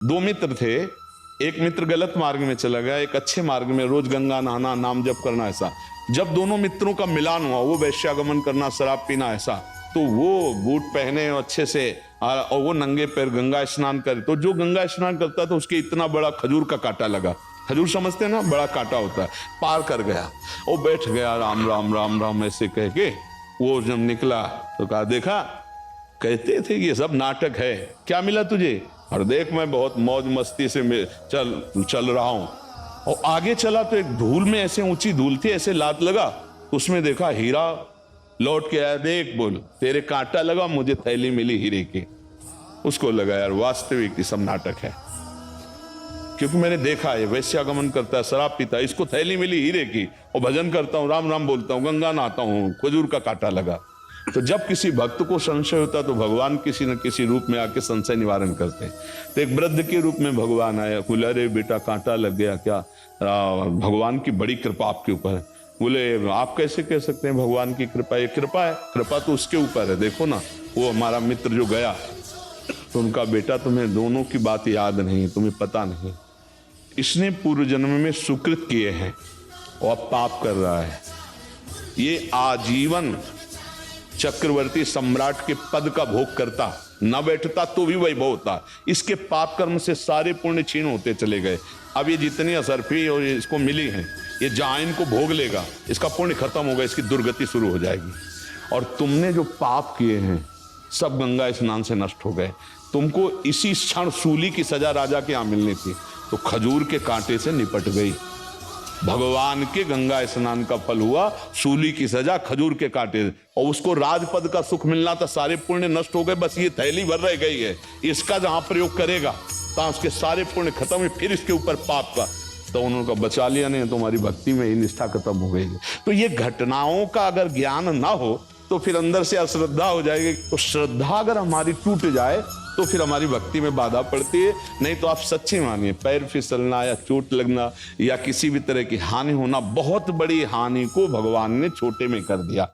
दो मित्र थे, एक मित्र गलत मार्ग में चला गया, एक अच्छे मार्ग में, रोज गंगा नहाना, नाम जप करना। ऐसा जब दोनों मित्रों का मिलान हुआ, वो वैश्यागमन करना, शराब पीना, ऐसा, तो वो बूट पहने अच्छे से और वो नंगे पैर गंगा स्नान करे। तो जो गंगा स्नान करता था उसके इतना बड़ा खजूर का कांटा लगा, खजूर समझते हैं ना, बड़ा कांटा होता है, पार कर गया। वो बैठ गया, राम राम राम राम ऐसे कह के। वो जब निकला तो कहा, देखा कहते थे ये सब नाटक है, क्या मिला तुझे? और देख मैं बहुत मौज मस्ती से चल रहा हूं। और आगे चला तो एक धूल में, ऐसे ऊंची धूल थी, ऐसे लात लगा, उसमें देखा हीरा। लौट के आया, देख बोल तेरे कांटा लगा, मुझे थैली मिली हीरे की। उसको लगा यार वास्तविक ये सब नाटक है, क्योंकि मैंने देखा है वैश्यागमन करता है, शराब पीता है, इसको थैली मिली हीरे की, और भजन करता हूँ, राम राम बोलता हूँ, गंगा नहाता हूँ, खजूर का कांटा लगा। तो जब किसी भक्त को संशय होता तो भगवान किसी न किसी रूप में आके संशय निवारण करते हैं। तो एक वृद्ध के रूप में भगवान आया, बोले अरे बेटा कांटा लग गया क्या? भगवान की बड़ी कृपा आपके ऊपर है। बोले आप कैसे कह सकते हैं भगवान की कृपा? ये कृपा है, कृपा तो उसके ऊपर है। देखो ना, वो हमारा मित्र जो गया, तो उनका बेटा तुम्हें दोनों की बात याद नहीं, तुम्हें पता नहीं, इसने पूर्व जन्म में सुकृत किए हैं और अब पाप कर रहा है। ये आजीवन चक्रवर्ती सम्राट के पद का भोग करता, न बैठता तो भी वैभव होता। इसके पाप कर्म से सारे पुण्य क्षीण होते चले गए। अब ये जितनी असरफी और इसको मिली है, ये जहां इनको भोग लेगा, इसका पुण्य खत्म होगा, इसकी दुर्गति शुरू हो जाएगी। और तुमने जो पाप किए हैं सब गंगा स्नान से नष्ट हो गए। तुमको इसी क्षण सूली की सजा राजा के यहां मिलनी थी, तो खजूर के कांटे से निपट गई। भगवान के गंगा स्नान का फल हुआ सूली की सजा खजूर के कांटे, और उसको राजपद का सुख मिलना था, सारे पुण्य नष्ट हो गए, बस ये थैली भर रह गई है। इसका जहां प्रयोग करेगा तो उसके सारे पुण्य खत्म है, फिर इसके ऊपर पाप का, तो उन्होंने बचा लिया नहीं, तुम्हारी भक्ति में ही निष्ठा खत्म हो गई। तो ये घटनाओं का अगर ज्ञान ना हो तो फिर अंदर से अश्रद्धा हो जाएगी। तो श्रद्धा अगर हमारी टूट जाए तो फिर हमारी भक्ति में बाधा पड़ती है। नहीं तो आप सच्ची मानिए, पैर फिसलना या चोट लगना या किसी भी तरह की हानि होना, बहुत बड़ी हानि को भगवान ने छोटे में कर दिया।